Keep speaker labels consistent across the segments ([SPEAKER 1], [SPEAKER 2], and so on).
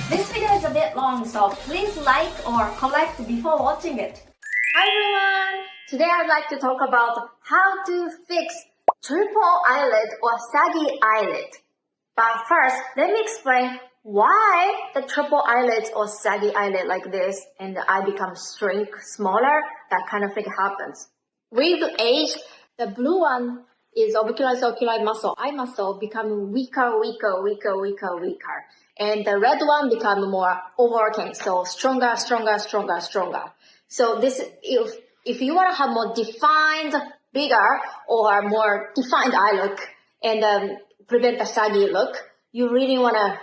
[SPEAKER 1] This video is a bit long, so please like or comment before watching it. Hi everyone! Today I'd like to talk about how to fix triple eyelid or saggy eyelid. But first, let me explain why the triple eyelids or saggy eyelid like this and the eye becomes smaller, that kind of thing happens. With age, the blue one is orbicularis muscle, eye muscle become weaker. And the red one become more overworking, so stronger. So this, if you want to have more defined, bigger or more defined eye look and prevent the saggy look, you really want to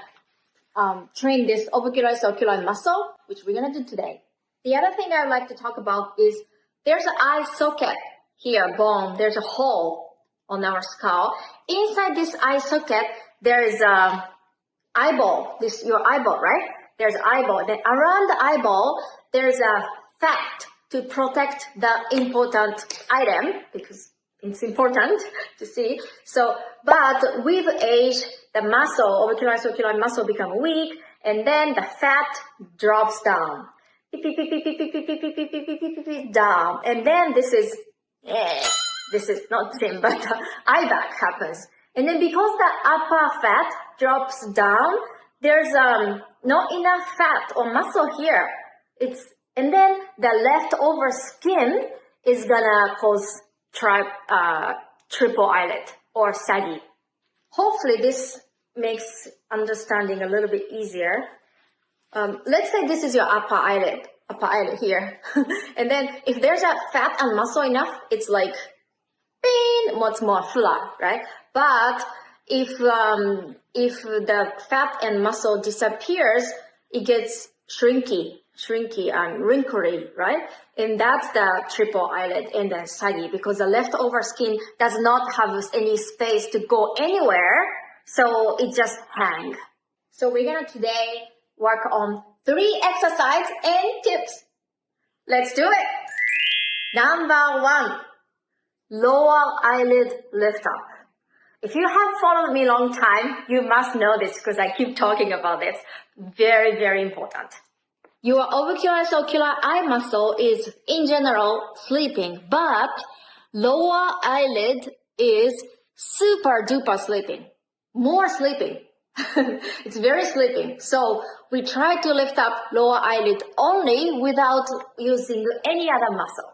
[SPEAKER 1] train this orbicularis muscle, which we're going to do today. The other thing I would like to talk about is there's an eye socket here, bone. There's a hole on our skull. Inside this eye socket, there is a eyeball. This your eyeball, right? There's eyeball. Then around the eyeball, there's a fat to protect the important item because it's important to see. So, but with age, the muscle, orbicularis muscle become weak, and then the fat drops down. Down. And then this is not same, but eye bag happens. And then because the upper fat drops down, there's not enough fat or muscle here. And then the leftover skin is gonna cause triple eyelid or saggy. Hopefully this makes understanding a little bit easier. Let's say this is your upper eyelid here. And then if there's a fat and muscle enough, it's like much more flat, right? But if the fat and muscle disappears, it gets shrinky and wrinkly, right? And that's the triple eyelid and the saggy because the leftover skin does not have any space to go anywhere, so it just hangs. So we're gonna today work on 3 exercises and tips. Let's do it. Number 1, lower eyelid lift up. If you have followed me a long time, you must know this because I keep talking about this. Very important. Your orbicularis eye muscle is, in general, sleeping, but lower eyelid is super duper sleeping. More sleeping. It's very sleeping. So we try to lift up lower eyelid only without using any other muscles.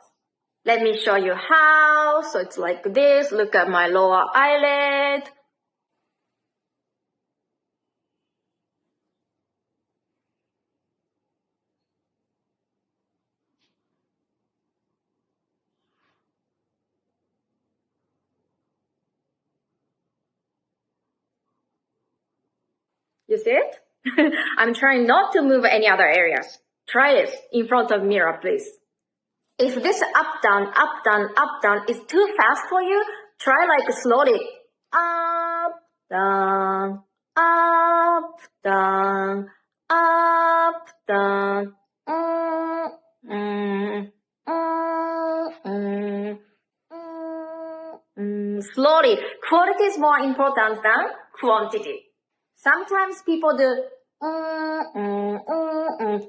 [SPEAKER 1] Let me show you how. So it's like this. Look at my lower eyelid. You see it? I'm trying not to move any other areas. Try this in front of mirror, please. If this up, down is too fast for you, try like slowly. Up, down, up, down, up, down. Slowly. Quality is more important than quantity. Sometimes people do,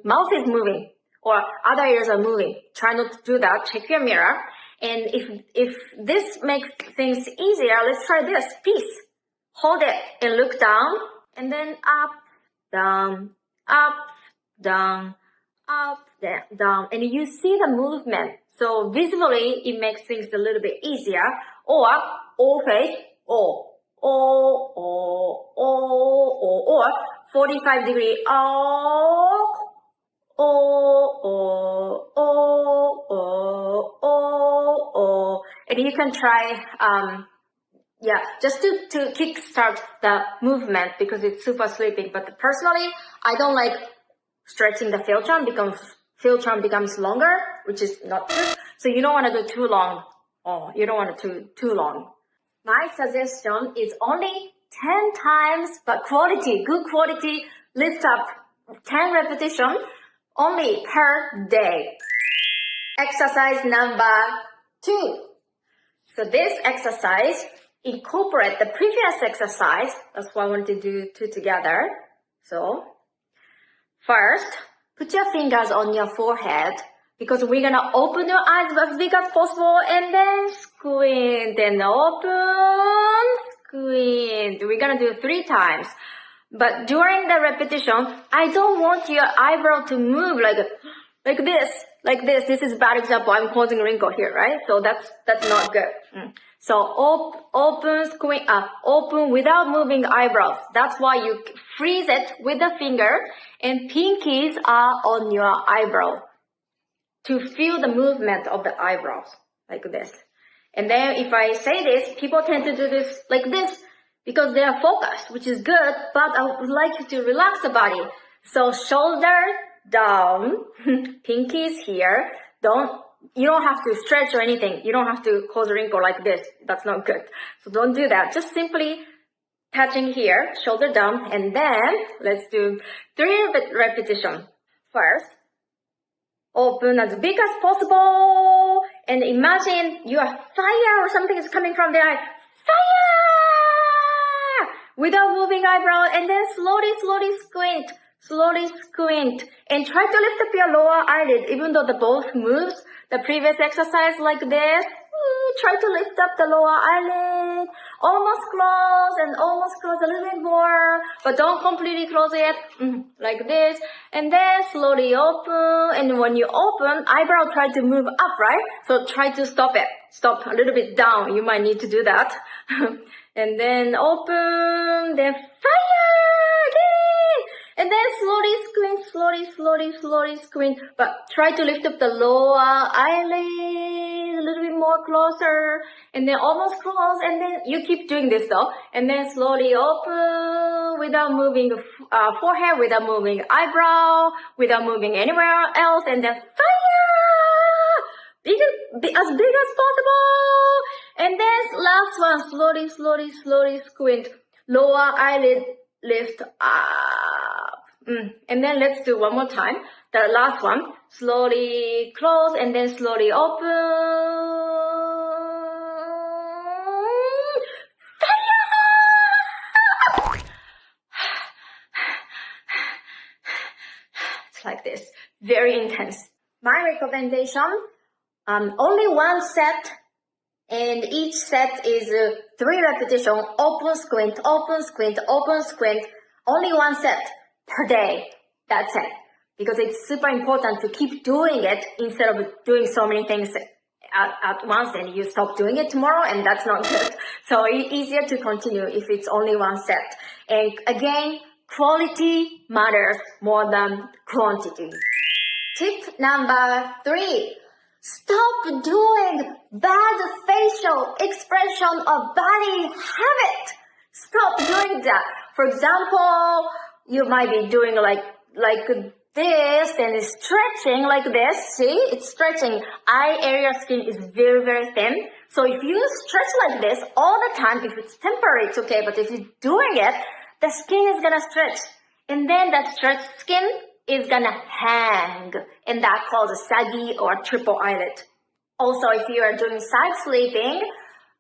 [SPEAKER 1] mouth is moving or other ears are moving. Try not to do that. Check your mirror. And if this makes things easier, let's try this. Peace. Hold it and look down and then up, down, up, down, up, down. And you see the movement. So visibly, it makes things a little bit easier. Or, face, or 45 degree and you can try just to kick start the movement because it's super sleeping. But personally, I don't like stretching the philtron because philtron becomes longer, which is not good. So you don't want to do too long. You don't want to do too long. My suggestion is only 10 times, but good quality, lift up 10 repetitions only per day. Exercise number 2. So this exercise incorporate the previous exercise. That's why I want to do 2 together. So First, put your fingers on your forehead because we're gonna open your eyes as big as possible and then squint and open, squint. We're gonna do 3 times. But during the repetition, I don't want your eyebrow to move like this. This is a bad example. I'm causing a wrinkle here, right? So that's not good. So open, squint, open without moving eyebrows. That's why you freeze it with the finger and pinkies are on your eyebrow to feel the movement of the eyebrows like this. And then if I say this, people tend to do this like this because they are focused, which is good, but I would like you to relax the body. So shoulder down, pinkies here. You don't have to stretch or anything. You don't have to cause a wrinkle like this. That's not good. So don't do that. Just simply touching here, shoulder down, and then let's do 3 repetitions. First, open as big as possible, and imagine your fire or something is coming from the eye. Fire! Without moving eyebrow, and then slowly squint. Slowly squint and try to lift up your lower eyelid even though the both moves. The previous exercise like this, try to lift up the lower eyelid. Almost close and almost close a little bit more, but don't completely close it. Like this. And then slowly open, and when you open, eyebrow try to move up, right? So try to stop it. Stop a little bit down. You might need to do that. And then open, then fire again. And then slowly squint, but try to lift up the lower eyelid a little bit more closer, and then almost close, and then you keep doing this though, and then slowly open without moving forehead, without moving eyebrow, without moving anywhere else, and then fire! As big as possible! And then last one, slowly squint, lower eyelid lift up. And then let's do one more time. The last one, slowly close and then slowly open. Fire! It's like this, very intense. My recommendation, only one set, and each set is 3 repetitions, open, squint, open, squint, open, squint. Only one set per day. That's it. Because it's super important to keep doing it instead of doing so many things at once and you stop doing it tomorrow, and that's not good. So it's easier to continue if it's only one set. And again, quality matters more than quantity. Tip number 3. Stop doing bad facial expression or body habit. Stop doing that. For example, you might be doing like this and it's stretching like this. See, it's stretching. Eye area skin is very, very thin. So if you stretch like this all the time, if it's temporary, it's okay. But if you're doing it, the skin is gonna stretch. And then that stretched skin is gonna hang, and that causes saggy or triple eyelid. Also, if you are doing side sleeping,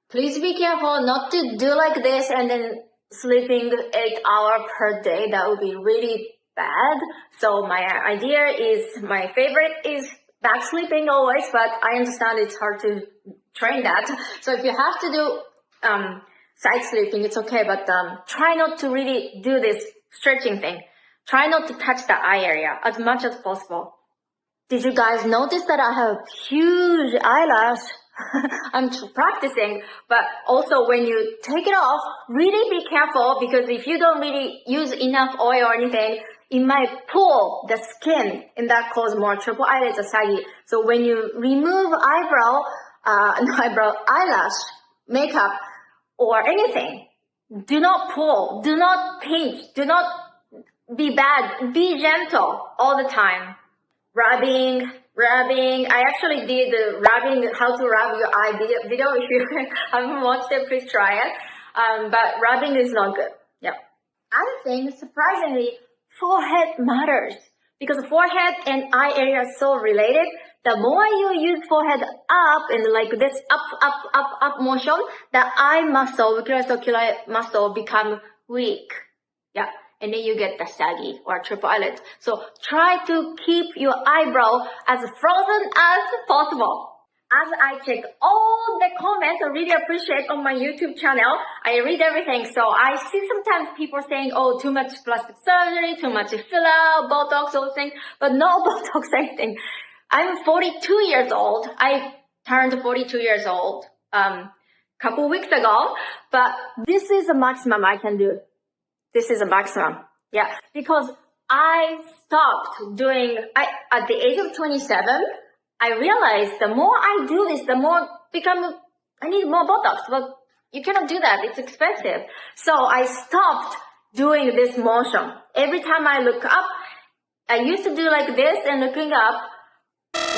[SPEAKER 1] please be careful not to do like this and then sleeping 8 hours per day. That would be really bad. So my favorite is back sleeping always, but I understand it's hard to train that. So if you have to do side sleeping, it's okay, but try not to really do this stretching thing. Try not to touch the eye area as much as possible. Did you guys notice that I have huge eyelash? I'm practicing, but also when you take it off, really be careful, because if you don't really use enough oil or anything, it might pull the skin and that cause more triple eyelids or saggy. So when you remove eyelash, makeup or anything, do not pull, do not pinch, do not be bad, be gentle all the time. Rubbing. I actually did the rubbing, how to rub your eye video. If you haven't watched it, please try it. But rubbing is not good. Yeah. Other thing, surprisingly, forehead matters, because forehead and eye area are so related. The more you use forehead up and like this up motion, the eye muscle, ocular muscle become weak. Yeah. and then you get the saggy or triple eyelid. So try to keep your eyebrow as frozen as possible. As I check all the comments, I really appreciate on my YouTube channel. I read everything. So I see sometimes people saying, oh, too much plastic surgery, too much filler, Botox, those things, but no Botox, anything. I'm 42 years old. I turned 42 years old, couple weeks ago, but this is the maximum I can do. This is a maximum. Yeah, because I stopped doing, at the age of 27, I realized the more I do this, the more I need more Botox, but you cannot do that. It's expensive. So I stopped doing this motion. Every time I look up, I used to do like this and looking up,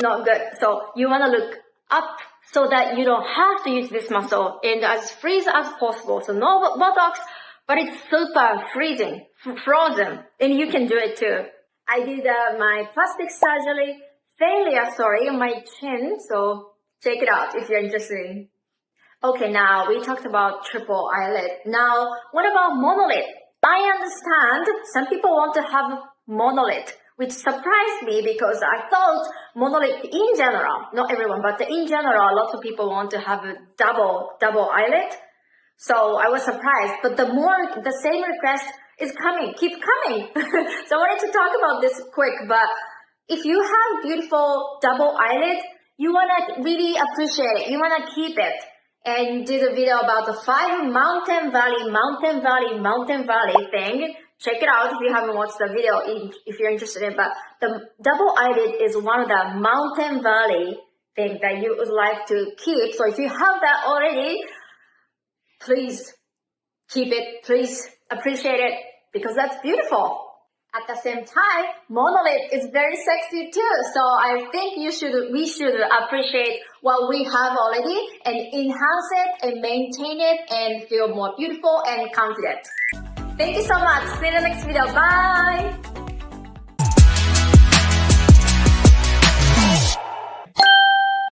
[SPEAKER 1] not good. So you want to look up so that you don't have to use this muscle and as freeze as possible. So no Botox, but it's super frozen, and you can do it too. I did my plastic surgery failure story on my chin, so check it out if you're interested. Okay, now we talked about triple eyelid. Now, what about monolid? I understand some people want to have monolid, which surprised me because I thought monolid in general, not everyone, but in general, a lot of people want to have a double eyelid. So I was surprised, but the same request is coming, keep coming. So I wanted to talk about this quick, but if you have beautiful double eyelid, you want to really appreciate it. You want to keep it. And did a video about the 5 mountain valley thing. Check it out if you haven't watched the video, if you're interested in it. But the double eyelid is one of the mountain valley thing that you would like to keep. So if you have that already, please keep it. Please appreciate it because that's beautiful. At the same time, monolid is very sexy too. So I think we should appreciate what we have already and enhance it and maintain it and feel more beautiful and confident. Thank you so much. See you in the next video. Bye.